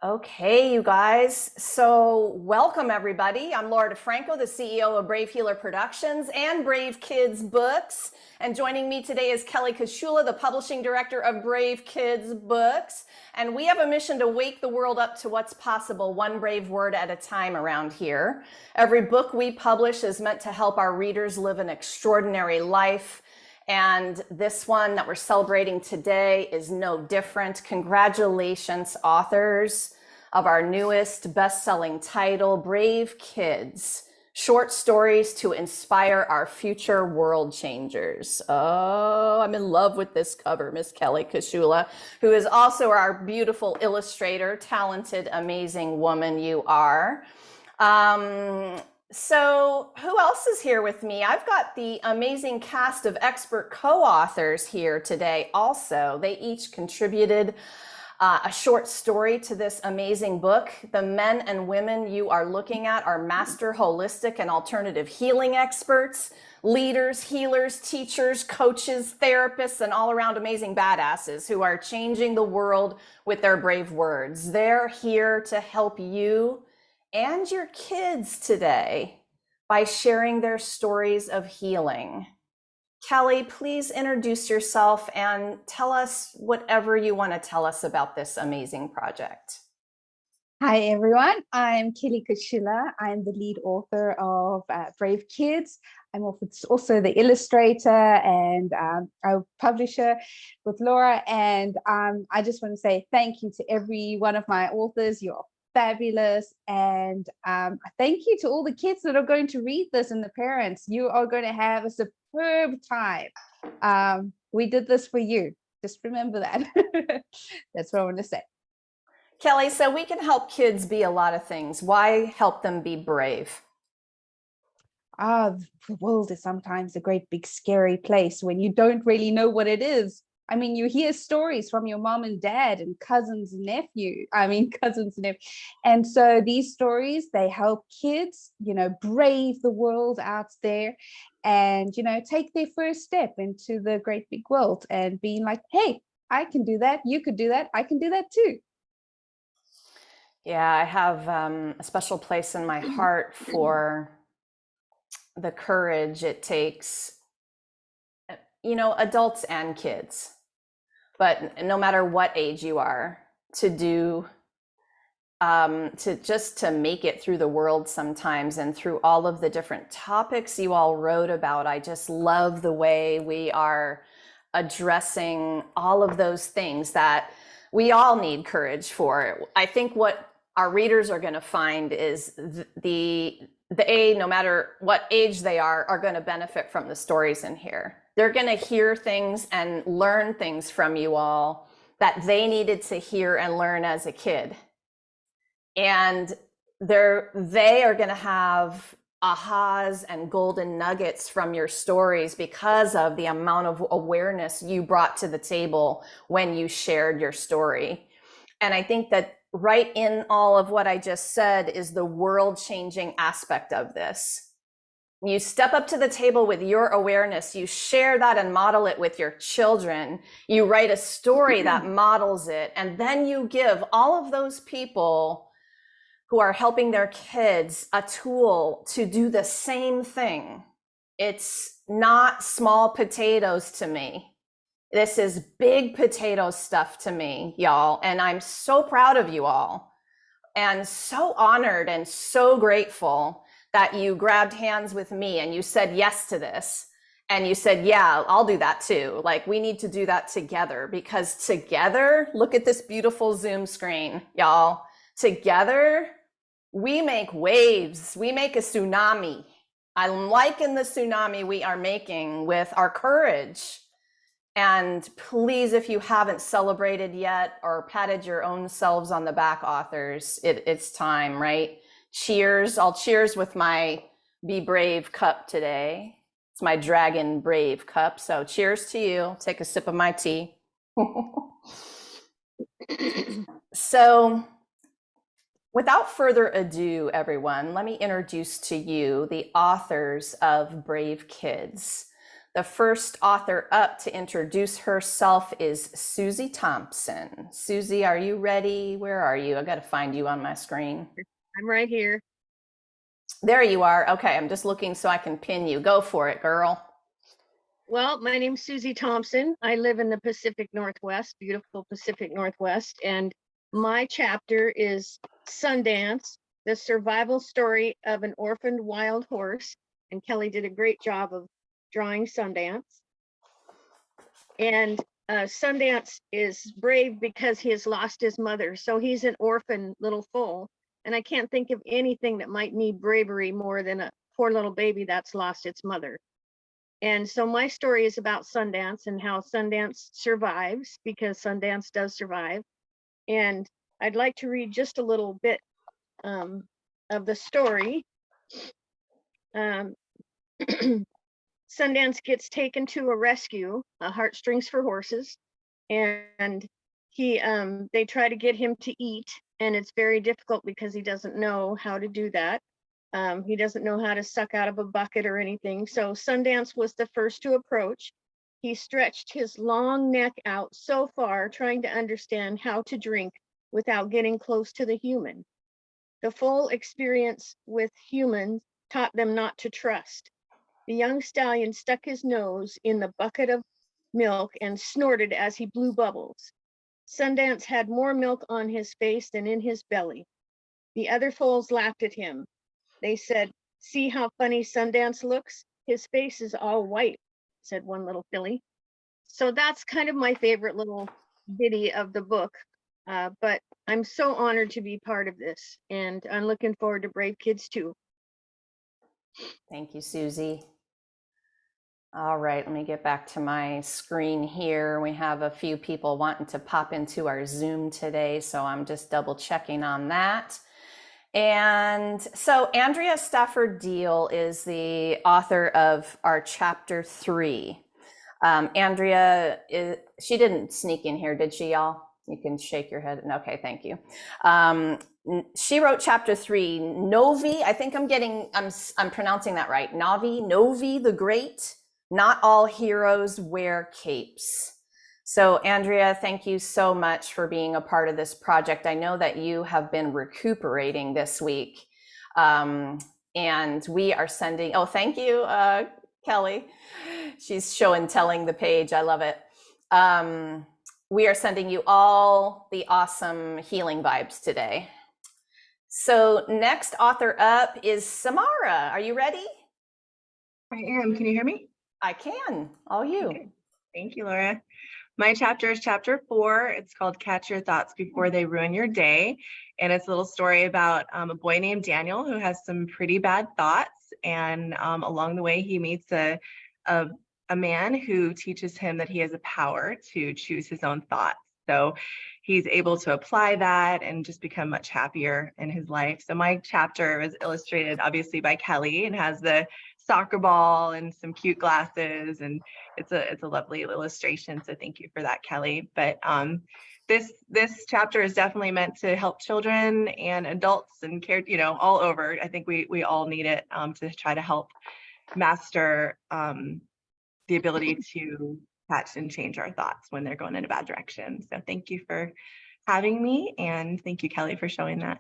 Okay, you guys. So, welcome everybody. I'm Laura DeFranco, the CEO of Brave Healer Productions and Brave Kids Books. And joining me today is Kelly Kashula, the publishing director of Brave Kids Books. And we have a mission to wake the world up to what's possible, one brave word at a time around here. Every book we publish is meant to help our readers live an extraordinary life. And this one that we're celebrating today is no different. Congratulations, authors of our newest best-selling title, Brave Kids, Short Stories to Inspire Our Future World Changers. Oh, I'm in love with this cover, Miss Kelly Kashula, who is also our beautiful illustrator, talented, amazing woman you are. So who else is here with me? I've got the amazing cast of expert co-authors here today also. They each contributed a short story to this amazing book. The men and women you are looking at are master holistic and alternative healing experts, leaders, healers, teachers, coaches, therapists, and all around amazing badasses who are changing the world with their brave words. They're here to help you and your kids today by sharing their stories of healing. Kelly, please introduce yourself and tell us whatever you want to tell us about this amazing project. Hi, everyone. I'm Kelly Kashula. I'm the lead author of Brave Kids. I'm also the illustrator and a publisher with Laura. And I just want to say thank you to every one of my authors. You're fabulous. And thank you to all the kids that are going to read this and the parents. You are going to have a superb time. We did this for you. Just remember that. That's what I want to say. Kelly, so we can help kids be a lot of things. Why help them be brave? The world is sometimes a great big scary place when you don't really know what it is. I mean, you hear stories from your mom and dad and cousins and cousins and nephew. And so these stories, they help kids, brave the world out there and, take their first step into the great big world and being like, hey, I can do that. You could do that. I can do that too. Yeah, I have a special place in my heart for the courage it takes, adults and kids, but no matter what age you are, to do, to make it through the world sometimes and through all of the different topics you all wrote about. I just love the way we are addressing all of those things that we all need courage for. I think what our readers are going to find is no matter what age they are going to benefit from the stories in here. They're going to hear things and learn things from you all that they needed to hear and learn as a kid. And they are going to have ahas and golden nuggets from your stories because of the amount of awareness you brought to the table when you shared your story. And I think that right in all of what I just said is the world-changing aspect of this. You step up to the table with your awareness, you share that and model it with your children, you write a story that models it, and then you give all of those people who are helping their kids a tool to do the same thing. It's not small potatoes to me. This is big potato stuff to me, y'all. And I'm so proud of you all and so honored and so grateful that you grabbed hands with me and you said yes to this. And you said, yeah, I'll do that too. Like, we need to do that together, because together, look at this beautiful Zoom screen, y'all. Together, we make waves. We make a tsunami. I liken the tsunami we are making with our courage. And please, if you haven't celebrated yet or patted your own selves on the back, authors, it's time, right? Cheers. I'll cheers with my Be Brave cup today. It's my Dragon Brave cup. So cheers to you. Take a sip of my tea. So without further ado, everyone, let me introduce to you the authors of Brave Kids. The first author up to introduce herself is Susie Thompson. Susie, are you ready? Where are you? I got to find you on my screen. I'm right here. There you are. Okay, I'm just looking so I can pin you. Go for it, girl. Well, my name's Susie Thompson. I live in the Pacific Northwest, beautiful Pacific Northwest, and my chapter is Sundance, the survival story of an orphaned wild horse. And Kelly did a great job of drawing Sundance. And Sundance is brave because he has lost his mother. So he's an orphan little foal. And I can't think of anything that might need bravery more than a poor little baby that's lost its mother. And so my story is about Sundance and how Sundance survives, because Sundance does survive. And I'd like to read just a little bit of the story. Sundance gets taken to a rescue, Heartstrings for Horses, and they try to get him to eat, and it's very difficult because he doesn't know how to do that. He doesn't know how to suck out of a bucket or anything. So Sundance was the first to approach. He stretched his long neck out so far, trying to understand how to drink without getting close to the human. The full experience with humans taught them not to trust. The young stallion stuck his nose in the bucket of milk and snorted as he blew bubbles. Sundance had more milk on his face than in his belly. The other foals laughed at him. They said, "See how funny Sundance looks? His face is all white," said one little filly. So that's kind of my favorite little ditty of the book. But I'm so honored to be part of this, and I'm looking forward to Brave Kids 2. Thank you, Susie. All right, let me get back to my screen here. We have a few people wanting to pop into our Zoom today, so I'm just double checking on that. And so Andrea Stafford Deal is the author of our chapter 3. Andrea, she didn't sneak in here, did she, y'all? You can shake your head. Okay, thank you. She wrote chapter 3, Novi. I think I'm pronouncing that right. Novi the Great. Not all heroes wear capes. So Andrea, thank you so much for being a part of this project. I know that you have been recuperating this week. And we are sending, oh, thank you, Kelly. She's show and telling the page. I love it. We are sending you all the awesome healing vibes today. So next author up is Samara. Are you ready? I am. Can you hear me? I can. All you. Okay. Thank you, Laura. My chapter is chapter 4. It's called Catch Your Thoughts Before They Ruin Your Day. And it's a little story about a boy named Daniel who has some pretty bad thoughts. And along the way, he meets a man who teaches him that he has a power to choose his own thoughts. So he's able to apply that and just become much happier in his life. So my chapter was illustrated obviously by Kelly and has the soccer ball and some cute glasses, and it's a lovely illustration. So thank you for that, Kelly. But this chapter is definitely meant to help children and adults and care, all over. I think we all need it to try to help master the ability to catch and change our thoughts when they're going in a bad direction. So thank you for having me, and thank you, Kelly, for showing that.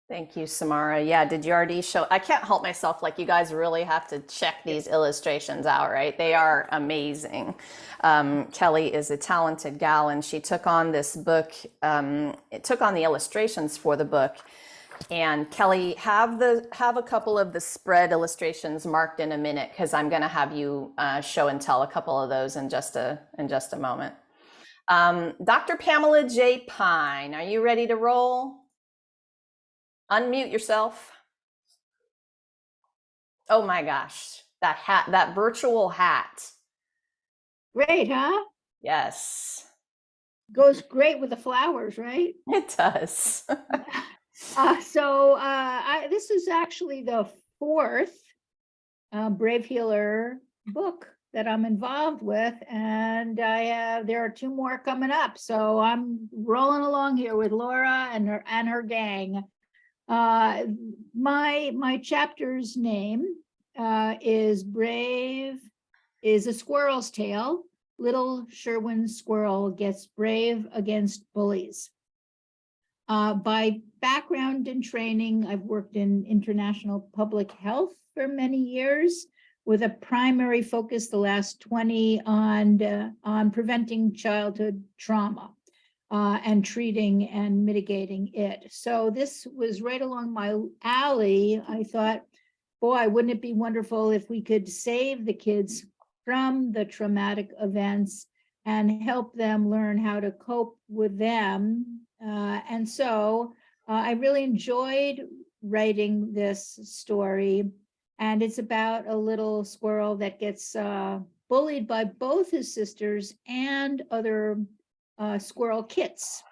Thank you, Samara. Yeah, did you already show? I can't help myself. Like, you guys really have to check these illustrations out, right? They are amazing. Kelly is a talented gal, and she took on this book. It took on the illustrations for the book. And Kelly, have a couple of the spread illustrations marked in a minute, because I'm going to have you show and tell a couple of those in just a moment. Dr. Pamela J. Pine, are you ready to roll? Unmute yourself. Oh my gosh, that hat, that virtual hat. Great, huh? Yes, Goes great with the flowers, right? it does. This is actually the 4th Brave Healer book that I'm involved with, and there are 2 more coming up. So I'm rolling along here with Laura and her gang. My chapter's name is brave, is a squirrel's tale. Little Sherwin Squirrel gets brave against bullies. By background and training, I've worked in international public health for many years, with a primary focus the last 20 on preventing childhood trauma and treating and mitigating it. So this was right along my alley. I thought, boy, wouldn't it be wonderful if we could save the kids from the traumatic events and help them learn how to cope with them. And so I really enjoyed writing this story. And it's about a little squirrel that gets bullied by both his sisters and other squirrel kits.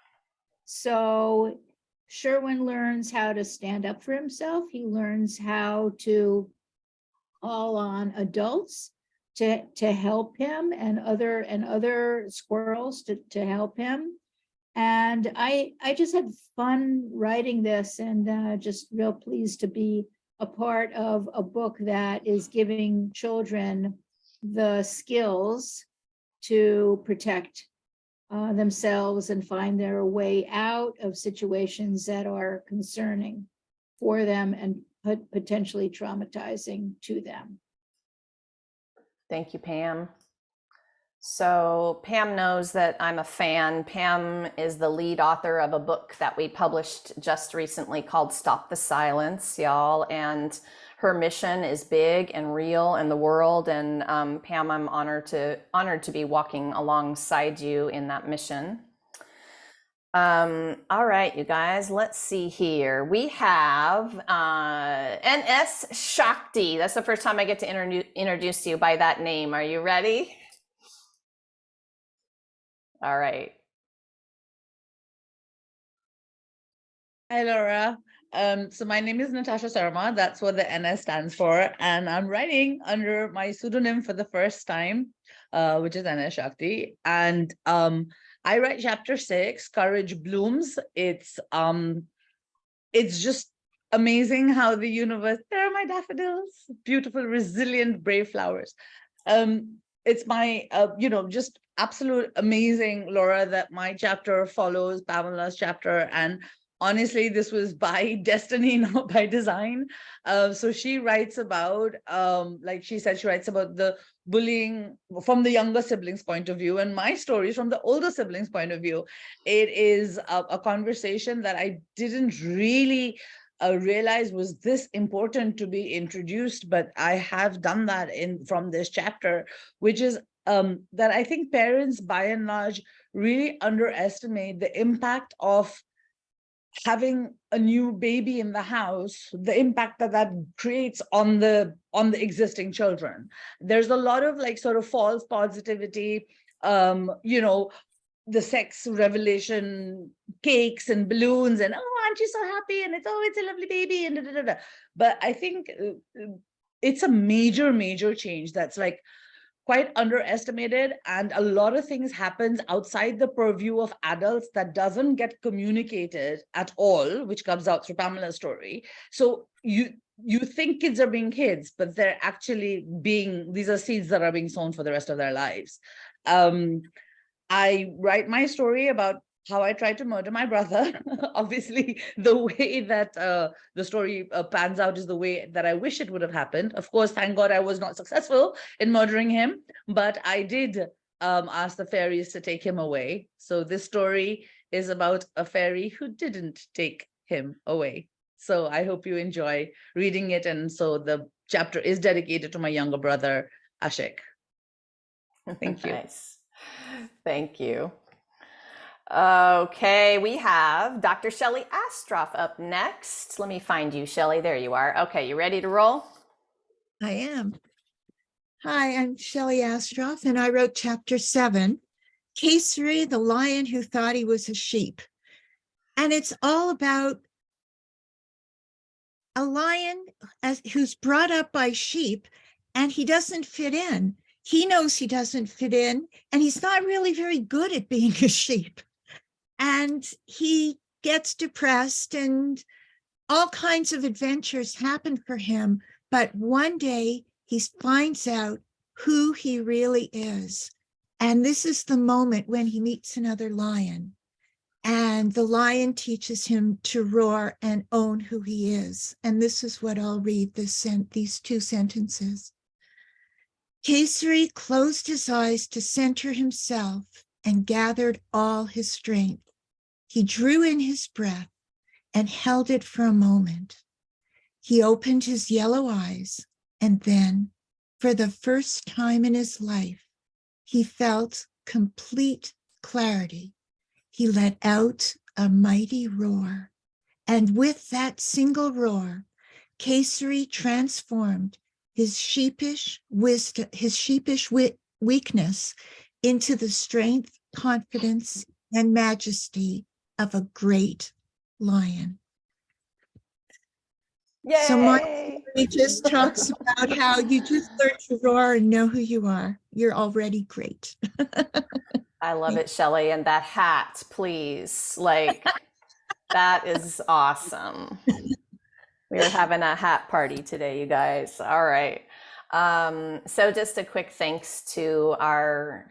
So Sherwin learns how to stand up for himself. He learns how to call on adults to help him and other squirrels to help him. And I just had fun writing this, and just real pleased to be a part of a book that is giving children the skills to protect themselves and find their way out of situations that are concerning for them and potentially traumatizing to them. Thank you, Pam. So Pam knows that I'm a fan. Pam is the lead author of a book that we published just recently called Stop the Silence, y'all. And her mission is big and real in the world. And Pam, I'm honored to be walking alongside you in that mission. All right, you guys, let's see here. We have NS Shakti. That's the first time I get to introduce you by that name. Are you ready? All right. Hi, Laura. So my name is Natasha Sharma. That's what the NS stands for. And I'm writing under my pseudonym for the first time, which is NS Shakti. And I write chapter 6, Courage Blooms. It's just amazing how the universe, there are my daffodils, beautiful, resilient, brave flowers. It's my, just absolute amazing, Laura, that my chapter follows Pamela's chapter. And honestly, this was by destiny, not by design. So she writes about, like she said, she writes about the bullying from the younger siblings' point of view, and my story is from the older siblings' point of view. It is a conversation that I didn't really realize was this important to be introduced, but I have done that from this chapter, which is that I think parents, by and large, really underestimate the impact of having a new baby in the house, the impact that creates on the existing children. There's a lot of like sort of false positivity, the sex revelation cakes and balloons and, oh, aren't you so happy? And it's a lovely baby and da, da, da, da. But I think it's a major change that's like quite underestimated, and a lot of things happens outside the purview of adults that doesn't get communicated at all, which comes out through Pamela's story. So you think kids are being kids, but they're actually these are seeds that are being sown for the rest of their lives. I write my story about how I tried to murder my brother. Obviously, the way that the story pans out is the way that I wish it would have happened. Of course, thank God I was not successful in murdering him, but I did ask the fairies to take him away. So this story is about a fairy who didn't take him away. So I hope you enjoy reading it. And so the chapter is dedicated to my younger brother, Ashik. Thank you. Nice. Thank you. Okay, we have Dr. Shelley Astroff up next. Let me find you, Shelley. There you are. Okay, you ready to roll? I am. Hi, I'm Shelley Astroff, and I wrote chapter 7, Kesari, the lion who thought he was a sheep. And it's all about a lion who's brought up by sheep, and he doesn't fit in. He knows he doesn't fit in, and he's not really very good at being a sheep. And he gets depressed, and all kinds of adventures happen for him But one day he finds out who he really is. And this is the moment when he meets another lion. And the lion teaches him to roar and own who he is. And this is what I'll read these 2 sentences. Kesari closed his eyes to center himself and gathered all his strength. He drew in his breath and held it for a moment. He opened his yellow eyes, and then, for the first time in his life, he felt complete clarity. He let out a mighty roar, and with that single roar, Kesari transformed his sheepish wisdom, weakness into the strength, confidence, and majesty of a great lion. Yay! So my story just talks about how you just learn to roar and know who you are. You're already great. I love it, Shelley. And that hat, please. Like, that is awesome. We are having a hat party today, you guys. All right. So just a quick thanks to our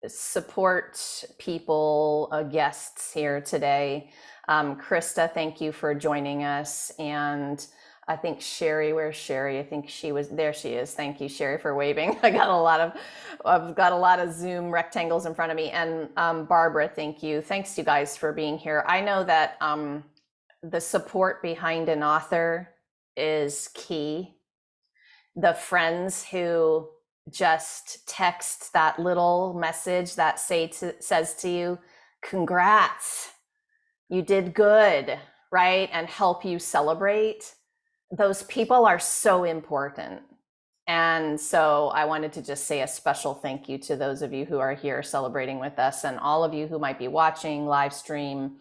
support people, guests here today. Krista, thank you for joining us. And I think Sherry, where's Sherry? I think there she is. Thank you, Sherry, for waving. I've got a lot of Zoom rectangles in front of me. And Barbara, thank you. Thanks you guys for being here. I know that the support behind an author is key. The friends who just text that little message that says to you, congrats, you did good, right? And help you celebrate. Those people are so important. And so I wanted to just say a special thank you to those of you who are here celebrating with us, and all of you who might be watching live stream,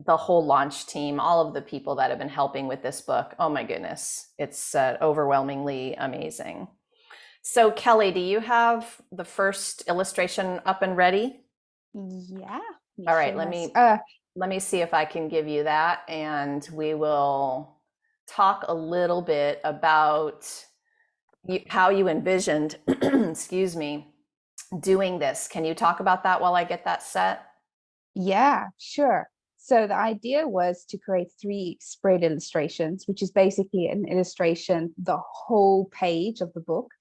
the whole launch team, all of the people that have been helping with this book. Oh my goodness, it's overwhelmingly amazing. So Kelly, do you have the first illustration up and ready? Yeah. All right, let me see if I can give you that, and we will talk a little bit about how you envisioned, excuse me, doing this. Can you talk about that while I get that set? Yeah, sure. So the idea was to create 3 spread illustrations, which is basically an illustration, the whole page of the book,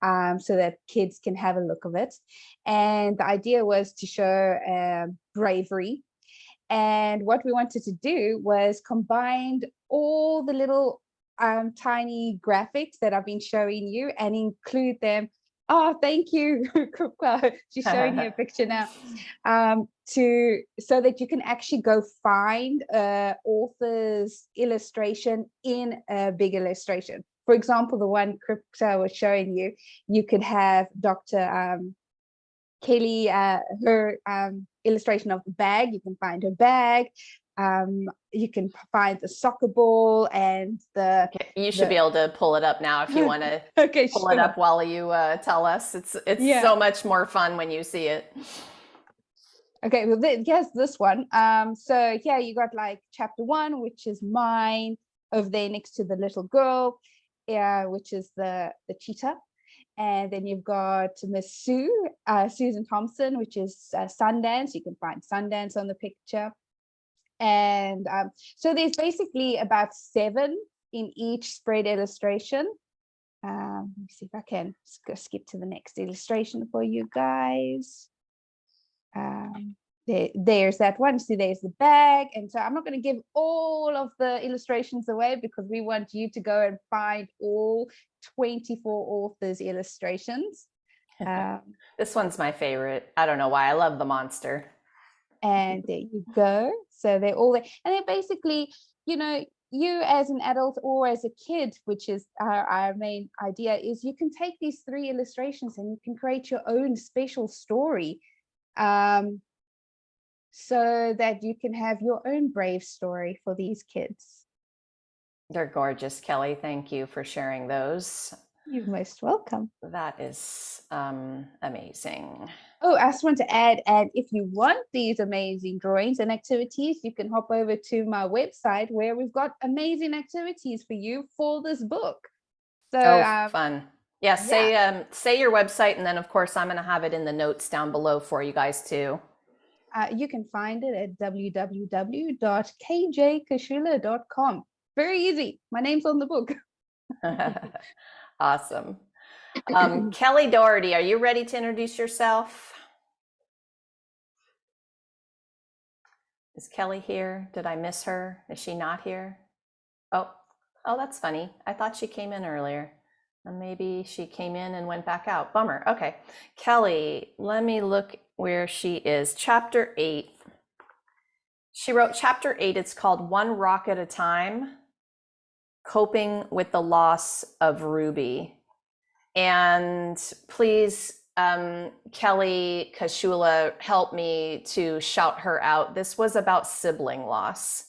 so that kids can have a look of it. And the idea was to show bravery. And what we wanted to do was combine all the little tiny graphics that I've been showing you and include them. Oh, thank you. She's showing you a picture now. So that you can actually go find author's illustration in a big illustration. For example, the one Kripke was showing you, you could have Dr. Kelly, her illustration of the bag. You can find her bag. You can find the soccer ball and the. Okay, you should be able to pull it up now if you want to pull it up while you tell us. It's so much more fun when you see it. Okay, well, here's this one. So here you got like chapter 1, which is mine, over there next to the little girl, which is the cheetah. And then you've got Miss Susan Thompson, which is Sundance. You can find Sundance on the picture. And so there's basically about 7 in each spread illustration. Let me see if I can skip to the next illustration for you guys. There's that one. See, there's the bag. And so I'm not going to give all of the illustrations away because we want you to go and find all 24 authors' illustrations. This one's my favorite. I don't know why. I love the monster. And there you go. So they're all there. And they're basically, you as an adult or as a kid, which is our main idea, is you can take these 3 illustrations and you can create your own special story. So that you can have your own brave story for these kids. They're gorgeous, Kelly. Thank you for sharing those. You're most welcome. That is amazing. Oh, I just want to add, and if you want these amazing drawings and activities, you can hop over to my website where we've got amazing activities for you for this book. So Oh, fun. Yeah, yeah. say your website, and then of course I'm going to have it in the notes down below for you guys too. You can find it at www.kjkashula.com. Very easy. My name's on the book. Awesome. Kelly Doherty, are you ready to introduce yourself? Is Kelly here? Did I miss her? Is she not here? Oh, that's funny. I thought she came in earlier. And maybe she came in and went back out. Bummer. Okay. Kelly, let me look where she is. Chapter 8. She wrote chapter 8. It's called One Rock at a Time, Coping with the Loss of Ruby. And please, Kelly Kashula, help me to shout her out. This was about sibling loss,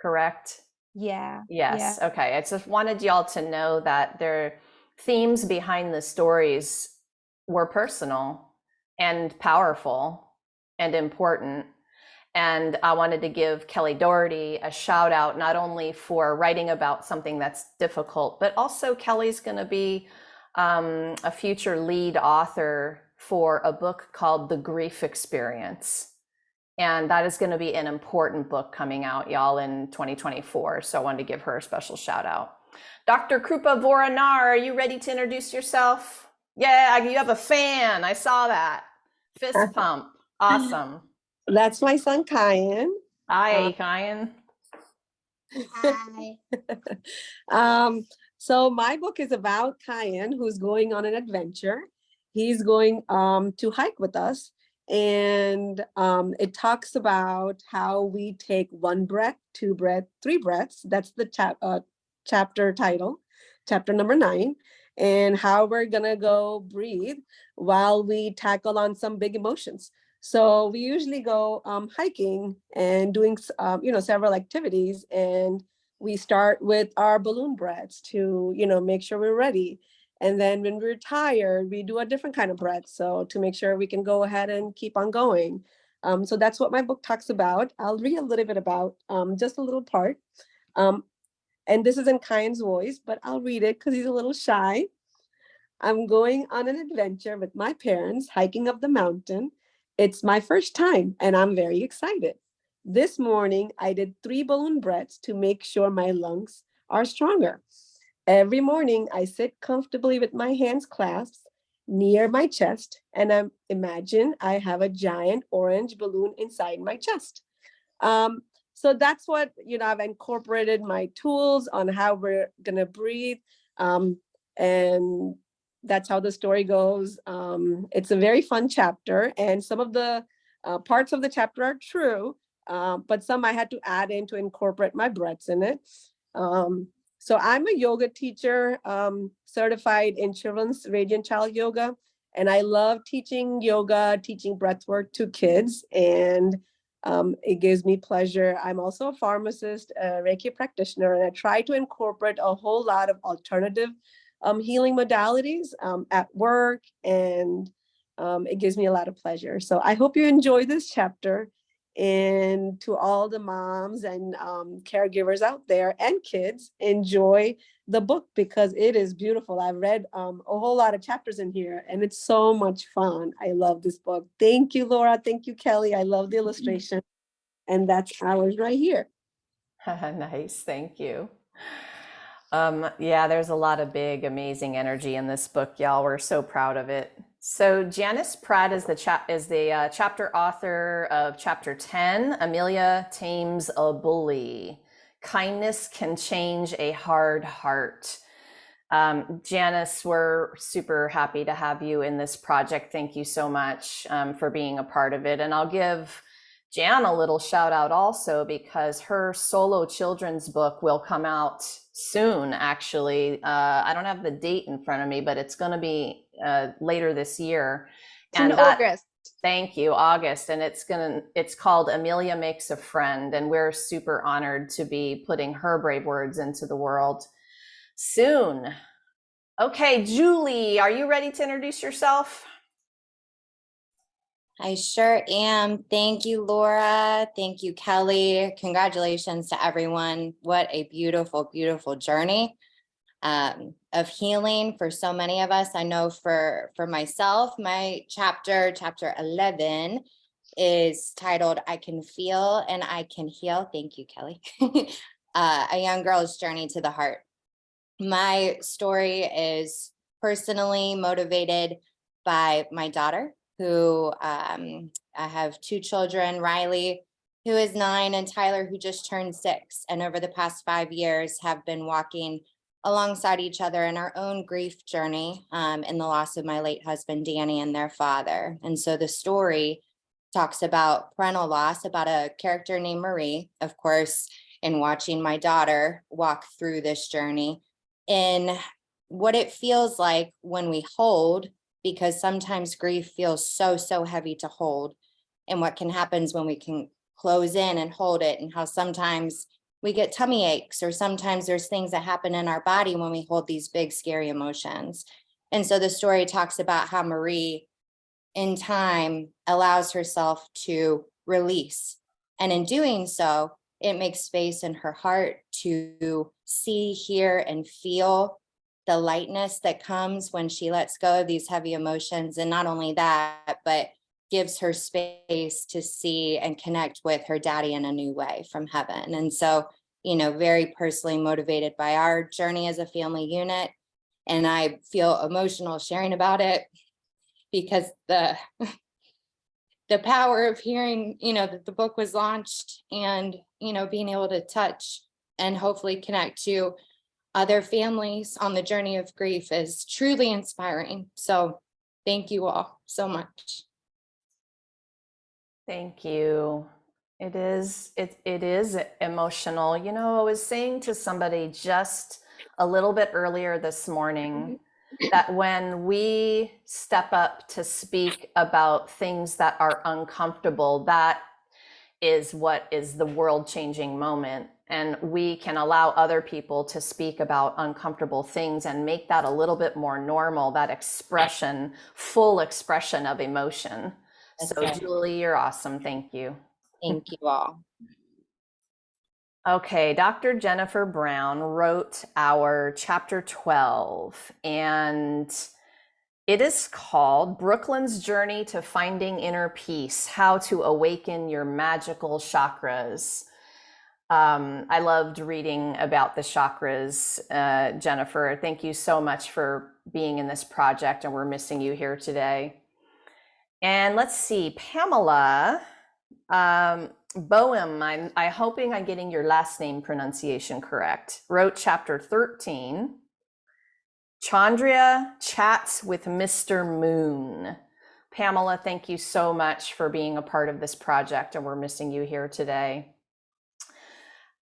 correct? Yeah. Yes. Yeah. Okay. I just wanted y'all to know that their themes behind the stories were personal and powerful and important. And I wanted to give Kelly Doherty a shout out, not only for writing about something that's difficult, but also Kelly's going to be a future lead author for a book called The Grief Experience. And that is going to be an important book coming out, y'all, in 2024. So I wanted to give her a special shout out. Dr. Krupa Voronar, are you ready to introduce yourself? Yeah, you have a fan. I saw that. Fist pump. Awesome. That's my son, Kyan. Hi, Kyan. Hi. So my book is about Kyan, who's going on an adventure. He's going to hike with us. And it talks about how we take 1 breath, 2 breath, 3 breaths. That's the chapter title, chapter number 9, and how we're gonna go breathe while we tackle on some big emotions. So we usually go hiking and doing several activities, and we start with our balloon breaths to make sure we're ready. And then when we're tired, we do a different kind of breath, so to make sure we can go ahead and keep on going. So that's what my book talks about. I'll read a little bit about just a little part. And this is in Kyan's voice, but I'll read it because he's a little shy. I'm going on an adventure with my parents, hiking up the mountain. It's my first time, and I'm very excited. This morning, I did 3 balloon breaths to make sure my lungs are stronger. Every morning, I sit comfortably with my hands clasped near my chest, and I imagine I have a giant orange balloon inside my chest. So that's what, I've incorporated my tools on how we're going to breathe. And that's how the story goes. It's a very fun chapter, and some of the parts of the chapter are true, but some I had to add in to incorporate my breaths in it. So I'm a yoga teacher, certified in Children's Radiant Child Yoga, and I love teaching yoga, teaching breath work to kids, and it gives me pleasure. I'm also a pharmacist, a Reiki practitioner, and I try to incorporate a whole lot of alternative healing modalities at work, and it gives me a lot of pleasure. So I hope you enjoy this chapter. And to all the moms and caregivers out there and kids, enjoy the book because it is beautiful. I've read a whole lot of chapters in here, and it's so much fun. I love this book. Thank you, Laura. Thank you, Kelly. I love the illustration. And that's ours right here. Nice. Thank you. Yeah, there's a lot of big, amazing energy in this book, y'all. We're so proud of it. So Janice Pratt is the chapter author of chapter 10, Amelia Tames a Bully. Kindness can change a hard heart. Janice, we're super happy to have you in this project. Thank you so much for being a part of it. And I'll give Jan a little shout out also because her solo children's book will come out soon, actually. I don't have the date in front of me, but it's going to be later this year. And August. Thank you, August. And it's called Amelia Makes a Friend. And we're super honored to be putting her brave words into the world soon. Okay, Julie, are you ready to introduce yourself? I sure am. Thank you, Laura. Thank you, Kelly. Congratulations to everyone. What a beautiful, beautiful journey of healing for so many of us. I know for myself, my chapter 11 is titled I Can Feel and I Can Heal. Thank you, Kelly. A young girl's journey to the heart. My story is personally motivated by my daughter, who I have 2 children, Riley, who is 9, and Tyler, who just turned 6. And over the past 5 years have been walking alongside each other in our own grief journey in the loss of my late husband, Danny, and their father. And so the story talks about parental loss, about a character named Marie, of course, in watching my daughter walk through this journey, in what it feels like when we hold, because sometimes grief feels so heavy to hold, and what can happen when we can close in and hold it, and how sometimes we get tummy aches, or sometimes there's things that happen in our body when we hold these big, scary emotions. And so the story talks about how Marie, in time, allows herself to release. And in doing so, it makes space in her heart to see, hear, and feel the lightness that comes when she lets go of these heavy emotions. And not only that, but gives her space to see and connect with her daddy in a new way from heaven. And so, you know, very personally motivated by our journey as a family unit. And I feel emotional sharing about it, because the power of hearing, you know, that the book was launched, and, you know, being able to touch and hopefully connect to other families on the journey of grief is truly inspiring. So thank you all so much. Thank you. It is emotional. You know, I was saying to somebody just a little bit earlier this morning that when we step up to speak about things that are uncomfortable, that is what is the world-changing moment. And we can allow other people to speak about uncomfortable things and make that a little bit more normal, that expression, full expression of emotion. That's So it. Julie, you're awesome. Thank you. Thank you all. Okay, Dr. Jennifer Brown wrote our chapter 12, and it is called Brooklyn's Journey to Finding Inner Peace, How to Awaken Your Magical Chakras. I loved reading about the chakras, Jennifer. Thank you so much for being in this project, and we're missing you here today. And let's see, Pamela Boehm, I'm hoping I'm getting your last name pronunciation correct, wrote chapter 13, Chandria Chats with Mr. Moon. Pamela, thank you so much for being a part of this project, and we're missing you here today.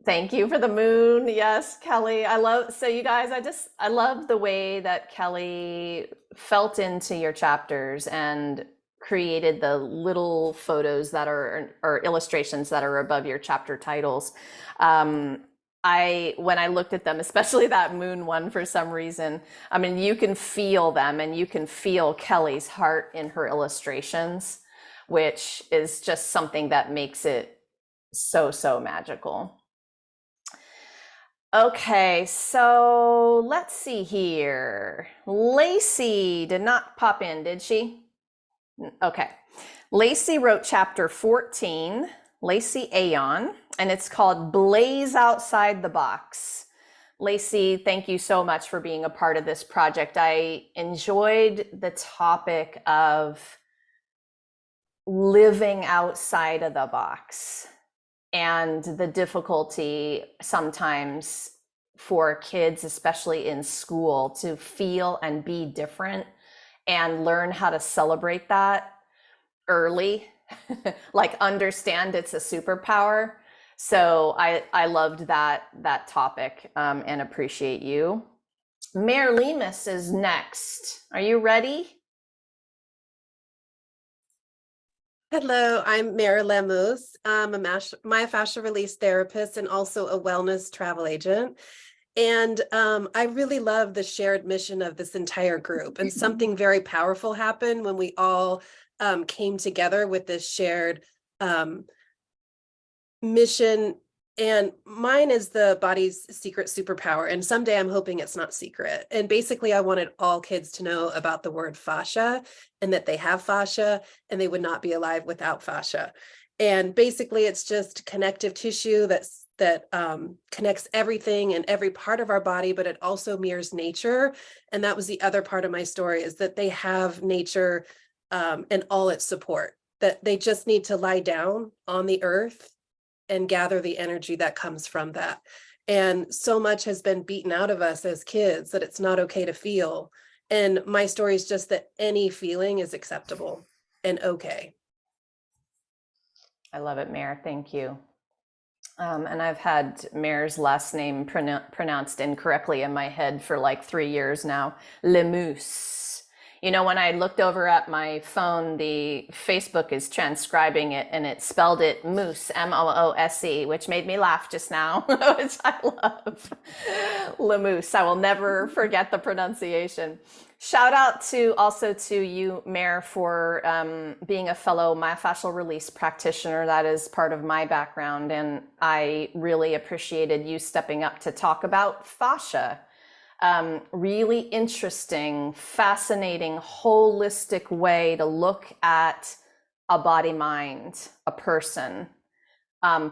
Thank you for the moon. Yes, Kelly. So you guys, I love the way that Kelly felt into your chapters and created the little photos that are, or illustrations that are above your chapter titles. When I looked at them, especially that moon one, for some reason, I mean, you can feel them, and you can feel Kelly's heart in her illustrations, which is just something that makes it so magical. Okay, so let's see here. Lacey did not pop in, did she? Okay. Lacey wrote chapter 14, Lacey Aon, and it's called Blaze Outside the Box. Lacey, thank you so much for being a part of this project. I enjoyed the topic of living outside of the box and the difficulty sometimes for kids, especially in school, to feel and be different and learn how to celebrate that early, like understand it's a superpower. So I loved that topic and appreciate you. Mayor Lemus is next. Are you ready? Hello, I'm Mara Lemus. I'm a myofascial release therapist and also a wellness travel agent. And I really love the shared mission of this entire group. And something very powerful happened when we all came together with this shared mission. And mine is the body's secret superpower. And someday I'm hoping it's not secret. And basically, I wanted all kids to know about the word fascia and that they have fascia and they would not be alive without fascia. And basically, it's just connective tissue that connects everything and every part of our body, but it also mirrors nature. And that was the other part of my story, is that they have nature and all its support, that they just need to lie down on the earth and gather the energy that comes from that. And so much has been beaten out of us as kids that it's not okay to feel. And my story is just that any feeling is acceptable and okay. I love it, Mare. Thank you. And I've had Mare's last name pronounced incorrectly in my head for like 3 years now. Lemoose. You know, when I looked over at my phone, the Facebook is transcribing it and it spelled it moose, M-O-O-S-E, which made me laugh just now, which I love. Lemoose. I will never forget the pronunciation. Shout out also to you, Mare, for being a fellow myofascial release practitioner. That is part of my background. And I really appreciated you stepping up to talk about fascia. Really interesting, fascinating, holistic way to look at a body, mind, a person.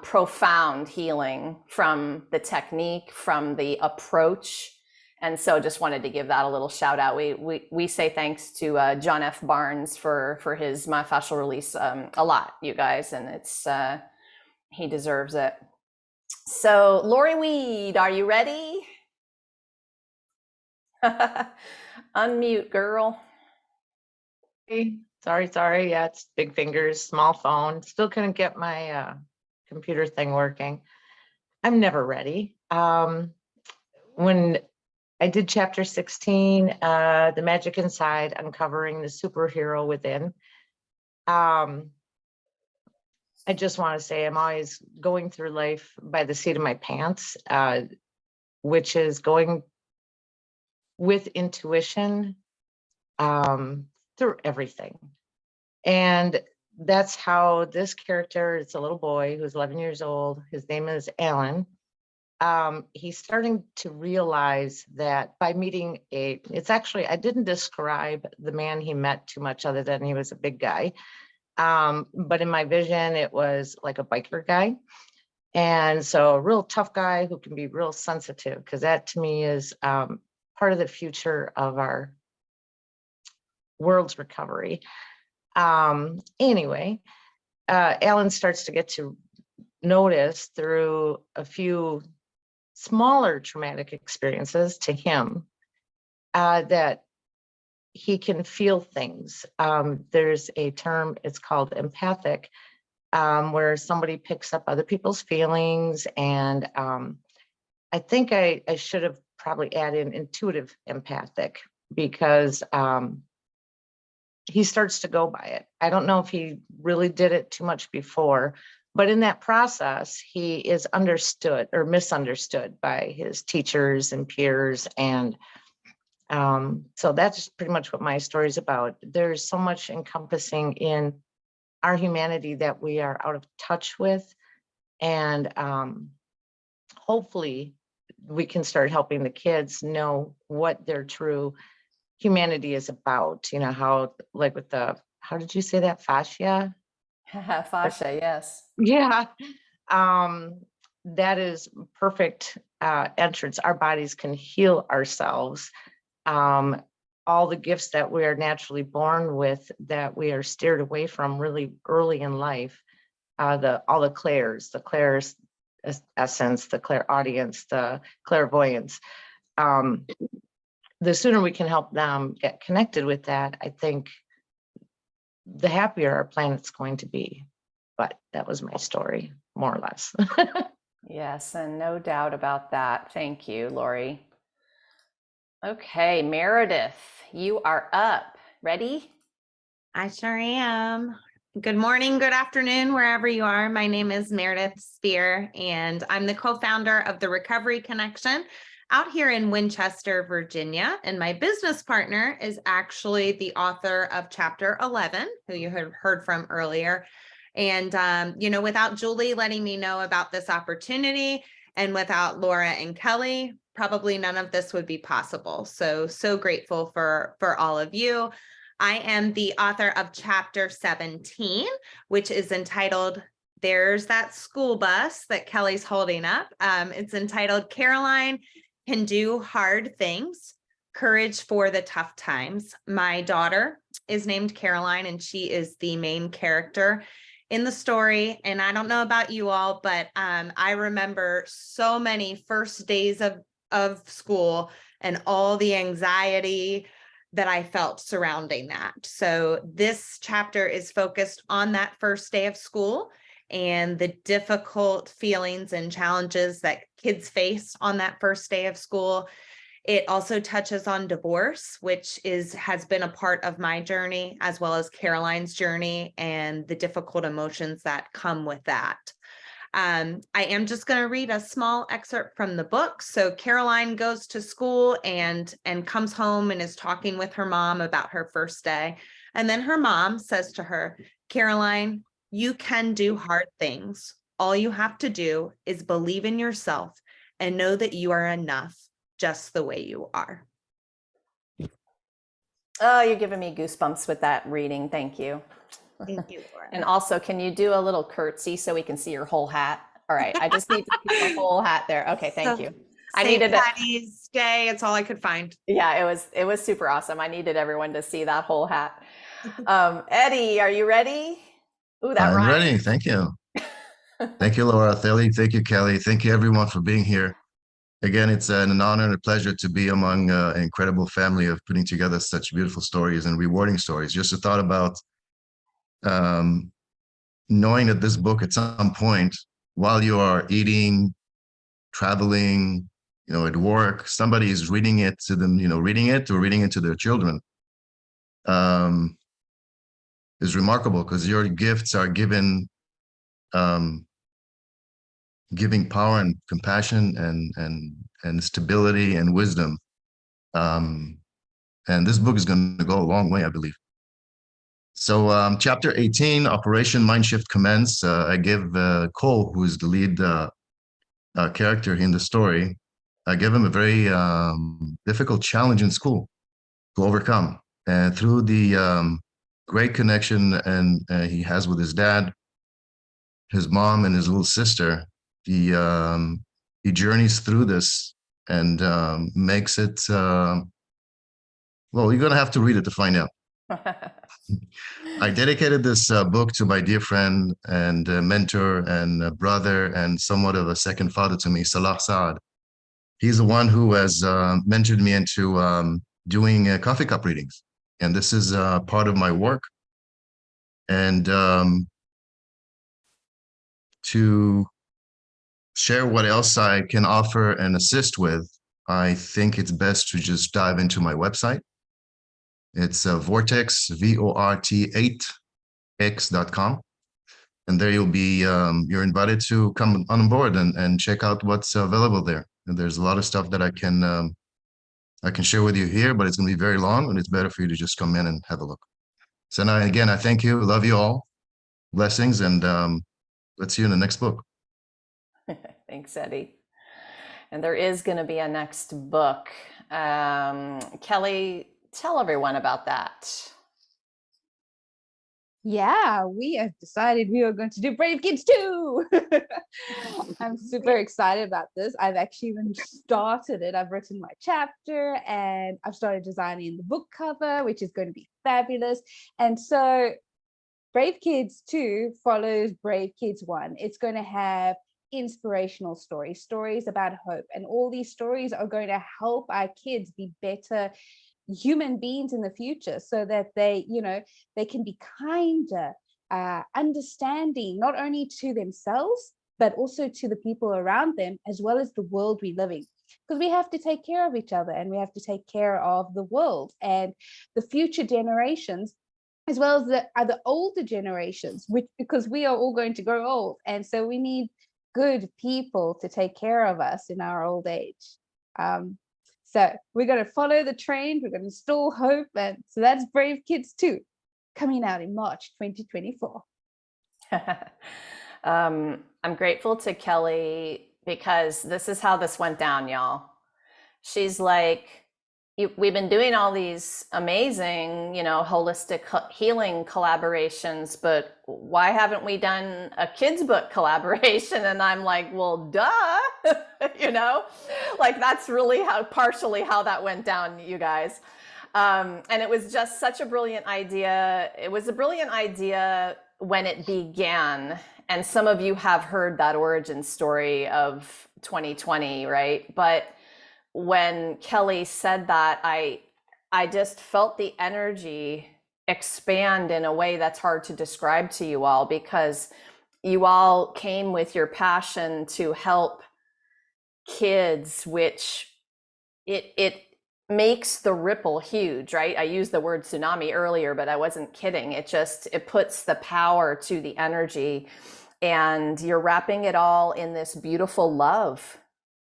Profound healing from the technique, from the approach. And so just wanted to give that a little shout out. We say thanks to John F. Barnes for his myofascial release a lot, you guys, and it's he deserves it. So Lori Weed, are you ready? Unmute, girl. Hey, sorry. Yeah, it's big fingers, small phone. Still couldn't get my computer thing working. I'm never ready. When I did chapter 16, The Magic Inside, Uncovering the Superhero Within. I just want to say I'm always going through life by the seat of my pants, which is going with intuition through everything. And that's how this character, it's a little boy who's 11 years old. His name is Alan. He's starting to realize that by meeting I didn't describe the man he met too much other than he was a big guy. But in my vision, it was like a biker guy. And so a real tough guy who can be real sensitive, because that to me is part of the future of our world's recovery. Anyway, Alan starts to get to notice through a few smaller traumatic experiences to him that he can feel things. There's a term, it's called empathic, where somebody picks up other people's feelings. And I think I should have probably add in intuitive empathic, because he starts to go by it. I don't know if he really did it too much before, but in that process, he is understood or misunderstood by his teachers and peers. And so that's pretty much what my story is about. There's so much encompassing in our humanity that we are out of touch with. And hopefully we can start helping the kids know what their true humanity is about. You know, how, like with the, how did you say that? Fascia? Fascia, yes. Yeah. That is perfect entrance. Our bodies can heal ourselves. All the gifts that we are naturally born with that we are steered away from really early in life, all the clairs, essence, the clairaudience, the clairvoyance. The sooner we can help them get connected with that, I think the happier our planet's going to be. But that was my story, more or less. Yes, and no doubt about that. Thank you, Lori. Okay, Meredith, you are up. Ready? I sure am. Good morning, good afternoon, wherever you are. My name is Meredith Spear, and I'm the co-founder of the Recovery Connection, out here in Winchester, Virginia. And my business partner is actually the author of chapter 11, who you had heard from earlier. And, without Julie letting me know about this opportunity and without Laura and Kelly, probably none of this would be possible. So grateful for all of you. I am the author of chapter 17, which is entitled, there's that school bus that Kelly's holding up. It's entitled Caroline Can Do Hard Things, Courage for the Tough Times. My daughter is named Caroline, and she is the main character in the story. And I don't know about you all, but I remember so many first days of school and all the anxiety that I felt surrounding that. So this chapter is focused on that first day of school and the difficult feelings and challenges that kids face on that first day of school. It also touches on divorce, which has been a part of my journey, as well as Caroline's journey and the difficult emotions that come with that. I am just going to read a small excerpt from the book. So Caroline goes to school and comes home and is talking with her mom about her first day. And then her mom says to her, Caroline, you can do hard things. All you have to do is believe in yourself and know that you are enough just the way you are. Oh, you're giving me goosebumps with that reading. Thank you. Thank you, Laura. And also, can you do a little curtsy so we can see your whole hat? All right, I just need to see the whole hat there. Okay, thank you. I needed it. Patty's Day. It's all I could find. Yeah, it was super awesome. I needed everyone to see that whole hat. Eddie, are you ready? Ooh, that I'm rhymed. ready. Thank you. Thank you, Laura. Thank you, Kelly. Thank you, everyone, for being here. Again, it's an honor and a pleasure to be among an incredible family of putting together such beautiful stories and rewarding stories. Just a thought about knowing that this book at some point, while you are eating, traveling, at work, somebody is reading it to them, reading it or reading it to their children, is remarkable, because your gifts are giving power and compassion and stability and wisdom. And this book is going to go a long way, I believe. So chapter 18, Operation Mindshift Commence. I give Cole, who is the lead character in the story, I give him a very difficult challenge in school to overcome. And through the great connection he has with his dad, his mom, and his little sister, he journeys through this and makes it, well, you're going to have to read it to find out. I dedicated this book to my dear friend and mentor and brother and somewhat of a second father to me, Salah Saad. He's the one who has mentored me into doing coffee cup readings. And this is part of my work. And to share what else I can offer and assist with, I think it's best to just dive into my website. It's Vortex, VORT8x.com. And there you'll be, you're invited to come on board and check out what's available there. And there's a lot of stuff that I can share with you here, but it's going to be very long, and it's better for you to just come in and have a look. So now, again, I thank you. Love you all. Blessings. And let's see you in the next book. Thanks, Eddie. And there is going to be a next book. Kelly, tell everyone about that. Yeah, we have decided we are going to do Brave Kids too. I'm super excited about this. I've actually even started it. I've written my chapter and I've started designing the book cover, which is going to be fabulous. And so Brave Kids 2 follows Brave Kids 1. It's going to have inspirational stories about hope. And all these stories are going to help our kids be better human beings in the future, so that they can be kinder, understanding, not only to themselves, but also to the people around them, as well as the world we live in. Because we have to take care of each other, and we have to take care of the world and the future generations, as well as the older generations, because we are all going to grow old. And so we need good people to take care of us in our old age. So we're going to follow the trend. We're going to install hope. And so that's Brave Kids 2, coming out in March 2024. I'm grateful to Kelly because this is how this went down, y'all. She's like, we've been doing all these amazing, holistic healing collaborations, but why haven't we done a kids book collaboration? And I'm like, well, duh, like that's really partially how that went down, you guys. And it was just such a brilliant idea. It was a brilliant idea when it began. And some of you have heard that origin story of 2020, right? But when Kelly said that, I just felt the energy expand in a way that's hard to describe to you all, because you all came with your passion to help kids, which it makes the ripple huge, right? I used the word tsunami earlier, but I wasn't kidding. It puts the power to the energy, and you're wrapping it all in this beautiful love.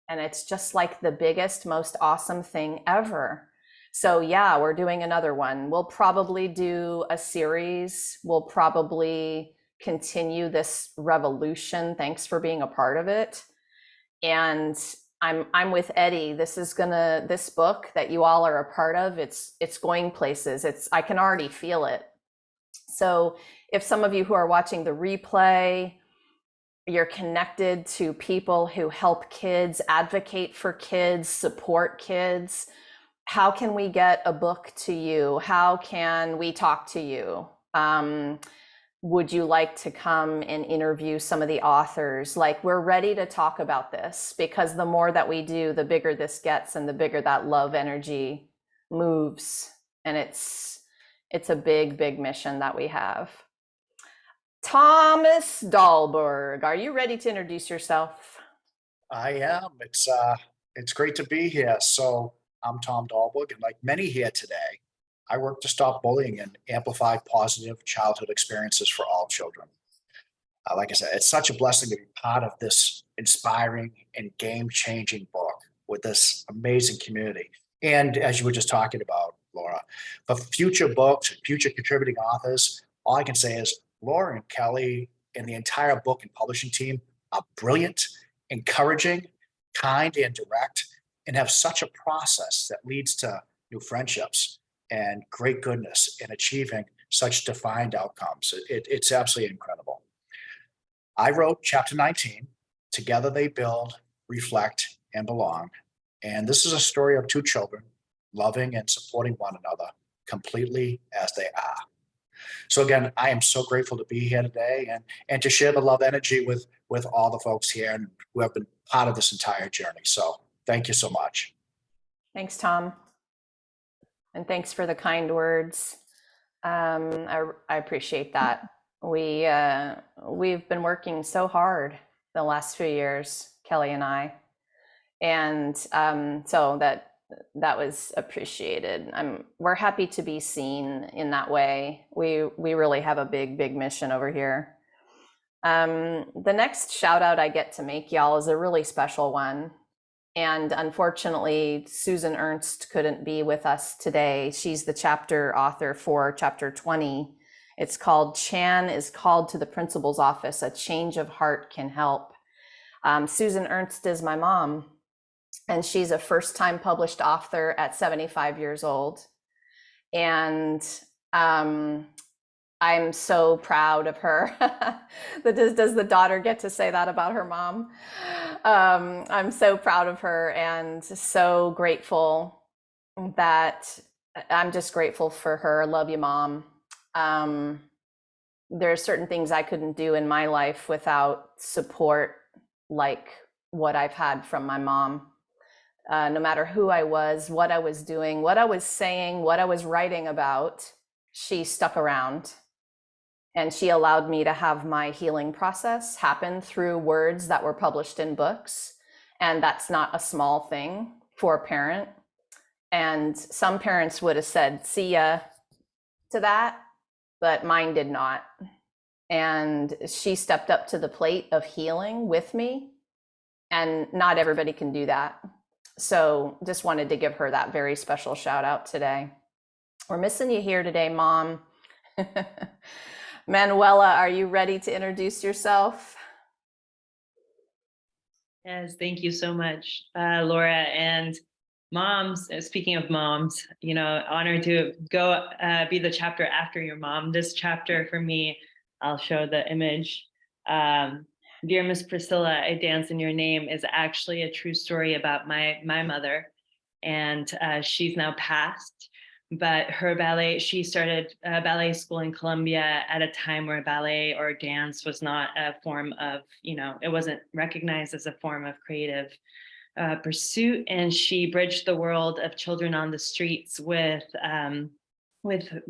And it's just like the biggest, most awesome thing ever. So yeah, we're doing another one. We'll probably do a series. We'll probably continue this revolution. Thanks for being a part of it. And I'm with Eddie. This book that you all are a part of, it's going places. I can already feel it. So if some of you who are watching the replay, you're connected to people who help kids, advocate for kids, support kids, how can we get a book to you? How can we talk to you? Would you like to come and interview some of the authors? Like, we're ready to talk about this, because the more that we do, the bigger this gets and the bigger that love energy moves. And it's a big, big mission that we have. Thomas Dahlberg, are you ready to introduce yourself? I am. It's great to be here. So I'm Tom Dahlberg, and like many here today, I work to stop bullying and amplify positive childhood experiences for all children. Like I said, it's such a blessing to be part of this inspiring and game-changing book with this amazing community. And as you were just talking about, Laura, for future books and future contributing authors, all I can say is Laura and Kelly and the entire book and publishing team are brilliant, encouraging, kind, and direct, and have such a process that leads to new friendships and great goodness in achieving such defined outcomes. It's absolutely incredible. I wrote chapter 19, Together They Build, Reflect, and Belong. And this is a story of two children loving and supporting one another completely as they are. So again, I am so grateful to be here today and to share the love energy with all the folks here and who have been part of this entire journey. So thank you so much. Thanks, Tom. And thanks for the kind words. I appreciate that. We've been working so hard the last few years, Kelly and I. And so that was appreciated. We're happy to be seen in that way. We really have a big, big mission over here. The next shout out I get to make, y'all, is a really special one. And unfortunately, Susan Ernst couldn't be with us today. She's the chapter author for chapter 20. It's called Chan is Called to the Principal's Office, A Change of Heart Can Help. Susan Ernst is my mom, and she's a first-time published author at 75 years old. And I'm so proud of her. Does the daughter get to say that about her mom? I'm so proud of her and so grateful that I'm just grateful for her. Love you, Mom. There are certain things I couldn't do in my life without support like what I've had from my mom. No matter who I was, what I was doing, what I was saying, what I was writing about, she stuck around. And she allowed me to have my healing process happen through words that were published in books. And that's not a small thing for a parent. And some parents would have said, see ya to that, but mine did not. And she stepped up to the plate of healing with me. And not everybody can do that. So just wanted to give her that very special shout out today. We're missing you here today, Mom. Manuela, are you ready to introduce yourself? Yes, thank you so much, Laura. And moms, speaking of moms, you know, honored to go be the chapter after your mom. This chapter for me, I'll show the image. Dear Miss Priscilla, I Dance in Your Name is actually a true story about my mother. And she's now passed. But her ballet, she started ballet school in Colombia at a time where ballet or dance was not a form of, you know, it wasn't recognized as a form of creative pursuit. And she bridged the world of children on the streets with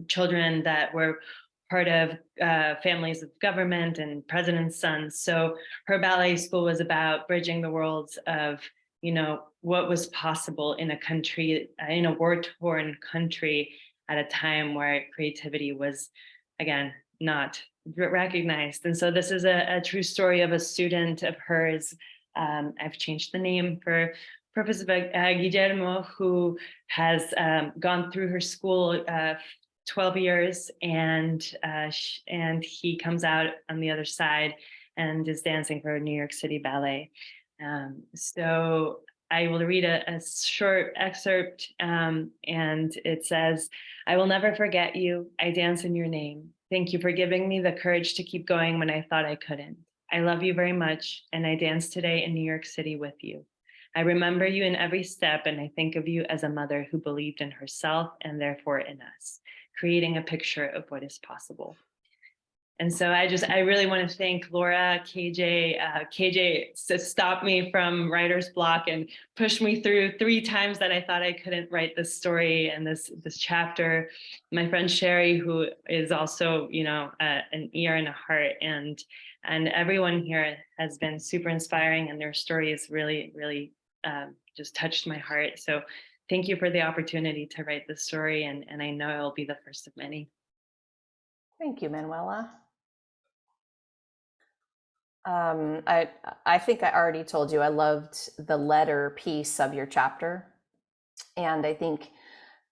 children that were part of families of government and president's sons. So her ballet school was about bridging the worlds of, you know, what was possible in a country, in a war-torn country at a time where creativity was, again, not recognized. And so this is a true story of a student of hers. I've changed the name for purpose of Guillermo, who has gone through her school 12 years, and he comes out on the other side and is dancing for New York City Ballet. So I will read a short excerpt, and it says, I will never forget you. I dance in your name. Thank you for giving me the courage to keep going when I thought I couldn't. I love you very much, and I dance today in New York City with you. I remember you in every step, and I think of you as a mother who believed in herself and therefore in us, creating a picture of what is possible. And so I really want to thank Laura, KJ. KJ stopped me from writer's block and pushed me through 3 times that I thought I couldn't write this story and this chapter. My friend Sherry, who is also, you know, an ear and a heart, and everyone here has been super inspiring, and their stories really, really just touched my heart. So thank you for the opportunity to write this story, and I know it'll be the first of many. Thank you, Manuela. I think I already told you I loved the letter piece of your chapter. And I think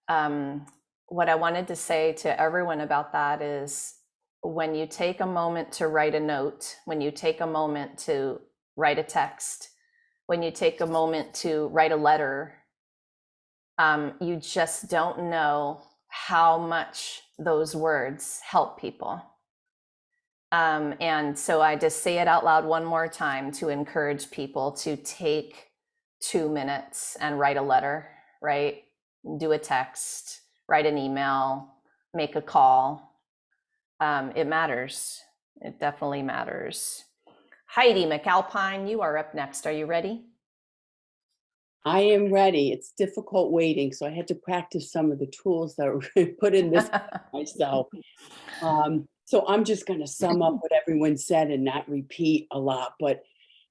what I wanted to say to everyone about that is when you take a moment to write a note, when you take a moment to write a text, when you take a moment to write a letter, you just don't know how much those words help people. And so I just say it out loud one more time to encourage people to take 2 minutes and write a letter, right? Do a text, write an email, make a call. It matters. It definitely matters. Heidi McAlpine, you are up next. Are you ready? I am ready. It's difficult waiting, so I had to practice some of the tools that were put in this myself. So I'm just going to sum up what everyone said and not repeat a lot, but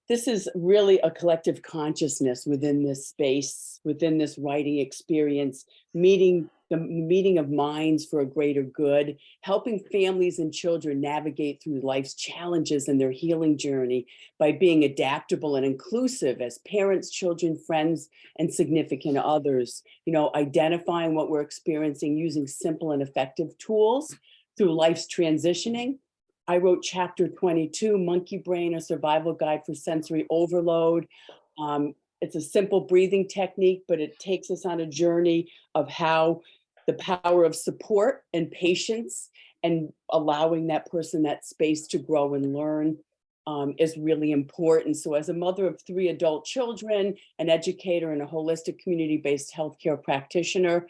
this is really a collective consciousness within this space, within this writing experience, the meeting of minds for a greater good, helping families and children navigate through life's challenges and their healing journey by being adaptable and inclusive as parents, children, friends, and significant others. You know, identifying what we're experiencing using simple and effective tools through life's transitioning. I wrote chapter 22, Monkey Brain, a survival guide for sensory overload. It's a simple breathing technique, but it takes us on a journey of how the power of support and patience and allowing that person that space to grow and learn is really important. So as a mother of 3 adult children, an educator and a holistic community-based healthcare practitioner,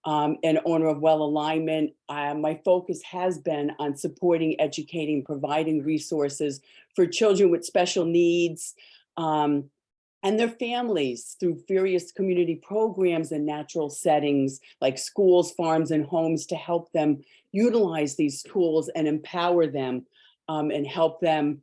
and owner of Well Alignment, my focus has been on supporting, educating, providing resources for children with special needs and their families through various community programs and natural settings like schools, farms, and homes to help them utilize these tools and empower them and help them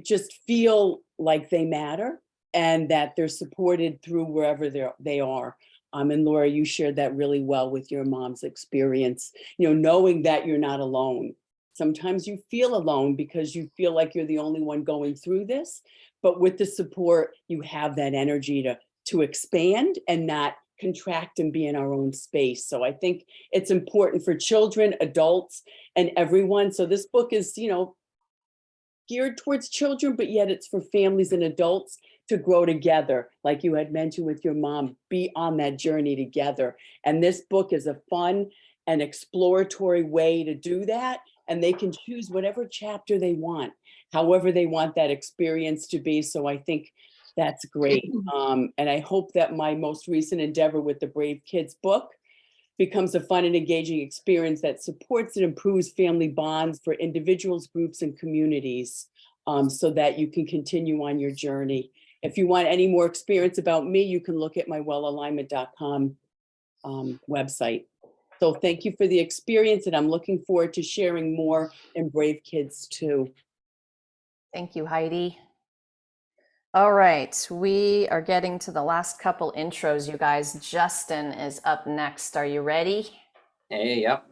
just feel like they matter and that they're supported through wherever they are. And Laura, you shared that really well with your mom's experience, you know, knowing that you're not alone. Sometimes you feel alone because you feel like you're the only one going through this, but with the support, you have that energy to to expand and not contract and be in our own space. So I think it's important for children, adults, and everyone. So this book is, geared towards children, but yet it's for families and adults to grow together. Like you had mentioned with your mom, be on that journey together. And this book is a fun and exploratory way to do that. And they can choose whatever chapter they want, however they want that experience to be. So I think that's great. And I hope that my most recent endeavor with the Brave Kids book becomes a fun and engaging experience that supports and improves family bonds for individuals, groups, and communities, so that you can continue on your journey. If you want any more experience about me, you can look at my wellalignment.com website. So thank you for the experience, and I'm looking forward to sharing more in Brave Kids too. Thank you, Heidi. All right, we are getting to the last couple intros, you guys. Justin is up next. Are you ready? Hey, yep.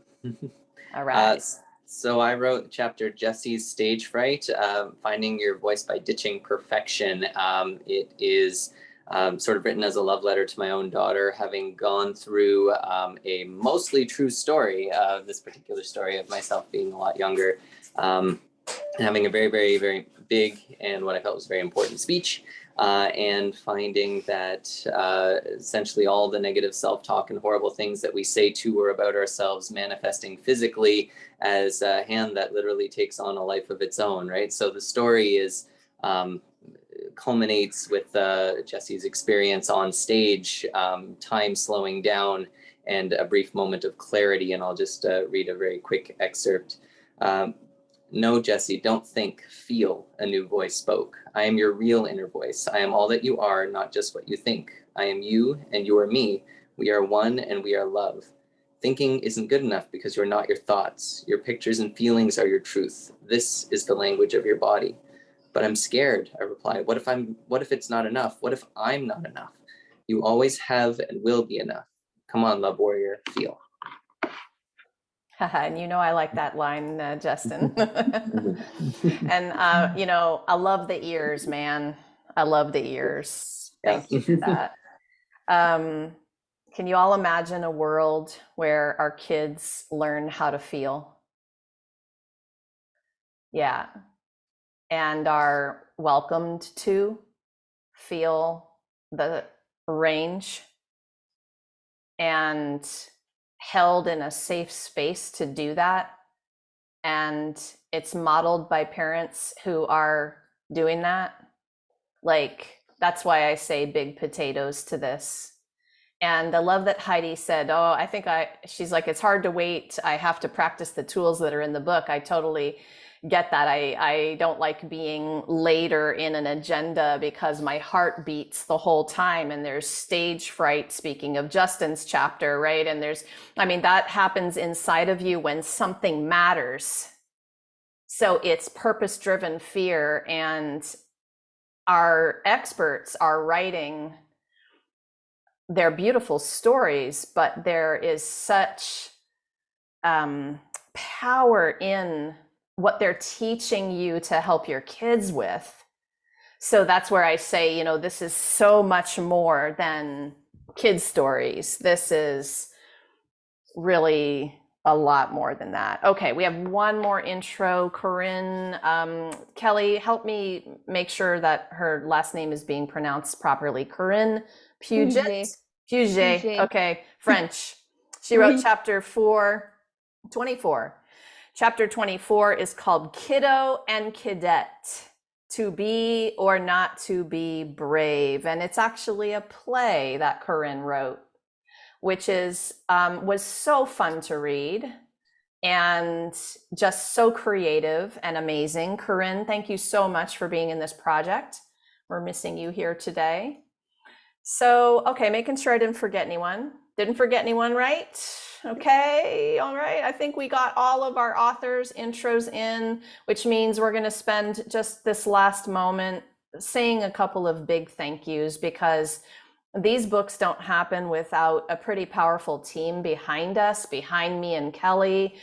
All right. So I wrote chapter Jesse's Stage Fright, Finding Your Voice by Ditching Perfection. It is sort of written as a love letter to my own daughter, having gone through a mostly true story, this particular story of myself being a lot younger, and having a very, very, very big and what I felt was very important speech, and finding that essentially all the negative self-talk and horrible things that we say to or about ourselves manifesting physically as a hand that literally takes on a life of its own, right? So the story is culminates with Jesse's experience on stage, time slowing down, and a brief moment of clarity. And I'll just read a very quick excerpt. No, Jesse, don't think, feel, a new voice spoke. I am your real inner voice. I am all that you are, not just what you think. I am you and you are me. We are one and we are love. Thinking isn't good enough because you're not your thoughts. Your pictures and feelings are your truth. This is the language of your body. But I'm scared, I replied. What if it's not enough? What if I'm not enough? You always have and will be enough. Come on, love warrior, feel. And I like that line, Justin. And I love the ears, man. I love the ears. Thank you for that. Can you all imagine a world where our kids learn how to feel? Yeah. And are welcomed to feel the range and held in a safe space to do that. And it's modeled by parents who are doing that. Like, that's why I say big potatoes to this. And I love that Heidi said, she's like, it's hard to wait. I have to practice the tools that are in the book. I totally get that. I don't like being later in an agenda because my heart beats the whole time, and there's stage fright, speaking of Justin's chapter, right? And that happens inside of you when something matters. So it's purpose-driven fear, and our experts are writing their beautiful stories, but there is such power in what they're teaching you to help your kids with. So that's where I say, this is so much more than kids' stories. This is really a lot more than that. Okay, we have one more intro. Corinne, Kelly, help me make sure that her last name is being pronounced properly. Corinne Puget. Okay, French. She wrote chapter 24. Chapter 24 is called Kiddo and Kidette, To Be or Not to Be Brave. And it's actually a play that Corinne wrote, which was so fun to read and just so creative and amazing. Corinne, thank you so much for being in this project. We're missing you here today. So, okay, making sure I didn't forget anyone. Didn't forget anyone, right? Okay, all right. I think we got all of our authors' intros in, which means we're going to spend just this last moment saying a couple of big thank yous, because these books don't happen without a pretty powerful team behind us, behind me and Kelly.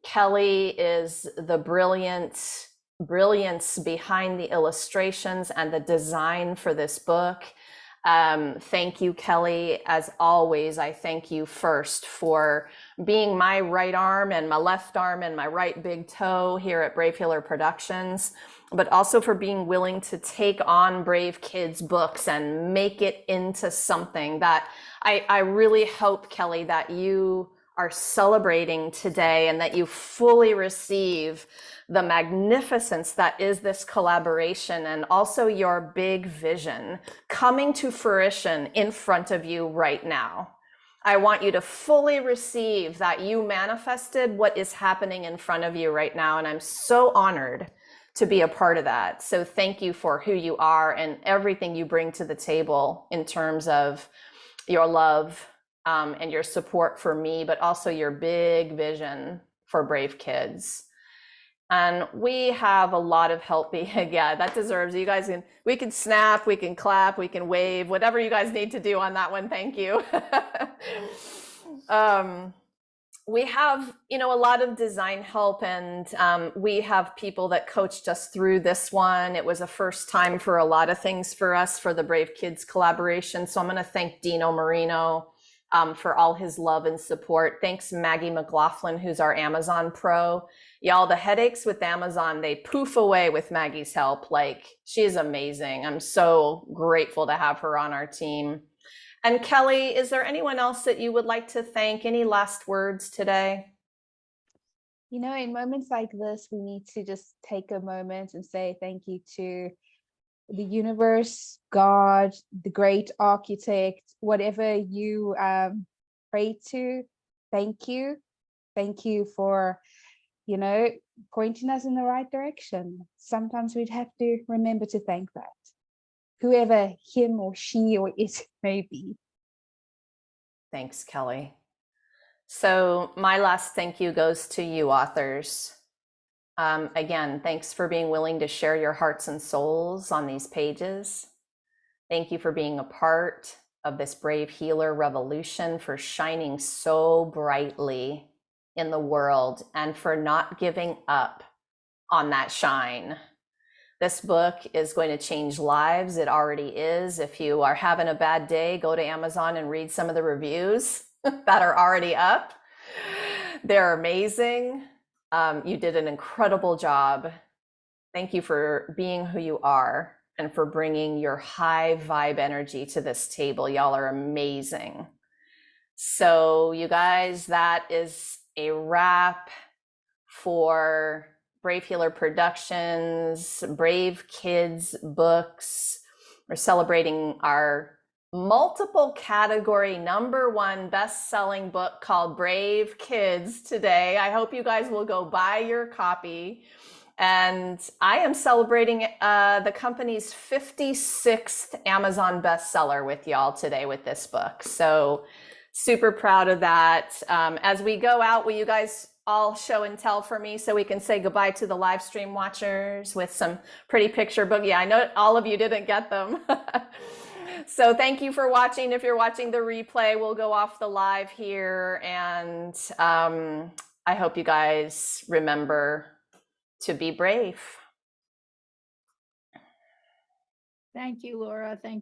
Kelly is the brilliance behind the illustrations and the design for this book. Thank you, Kelly. As always, I thank you first for being my right arm and my left arm and my right big toe here at Brave Healer Productions, but also for being willing to take on Brave Kids books and make it into something that I really hope, Kelly, that you are celebrating today and that you fully receive the magnificence that is this collaboration and also your big vision coming to fruition in front of you right now. I want you to fully receive that you manifested what is happening in front of you right now. And I'm so honored to be a part of that. So thank you for who you are and everything you bring to the table in terms of your love and your support for me, but also your big vision for Brave Kids. And we have a lot of help. Yeah, that deserves, you guys we can snap, we can clap, we can wave, whatever you guys need to do on that one. Thank you. We have, a lot of design help, and we have people that coached us through this one. It was a first time for a lot of things for us for the Brave Kids collaboration. So I'm going to thank Dino Marino for all his love and support. Thanks, Maggie McLaughlin, who's our Amazon pro. Y'all, the headaches with Amazon, they poof away with Maggie's help. Like, she is amazing. I'm so grateful to have her on our team. And Kelly, is there anyone else that you would like to thank? Any last words today? In moments like this, we need to just take a moment and say thank you to the universe, God, the great architect, whatever you pray to. Thank you. Thank you for, pointing us in the right direction. Sometimes we'd have to remember to thank that, whoever him or she or it may be. Thanks, Kelly. So my last thank you goes to you, authors. Again, thanks for being willing to share your hearts and souls on these pages. Thank you for being a part of this Brave Healer revolution, for shining so brightly in the world, and for not giving up on that shine. This book is going to change lives. It already is. If you are having a bad day, go to Amazon and read some of the reviews that are already up. They're amazing. You did an incredible job. Thank you for being who you are and for bringing your high vibe energy to this table. Y'all are amazing. So you guys, that is a wrap for Brave Healer Productions, Brave Kids books. We're celebrating our multiple category #1 best-selling book called Brave Kids today. I hope you guys will go buy your copy. And I am celebrating the company's 56th Amazon bestseller with y'all today with this book. So super proud of that. As we go out, will you guys all show and tell for me so we can say goodbye to the live stream watchers with some pretty picture book? Yeah, I know all of you didn't get them. So thank you for watching. If you're watching the replay, we'll go off the live here. And I hope you guys remember to be brave. Thank you, Laura. Thank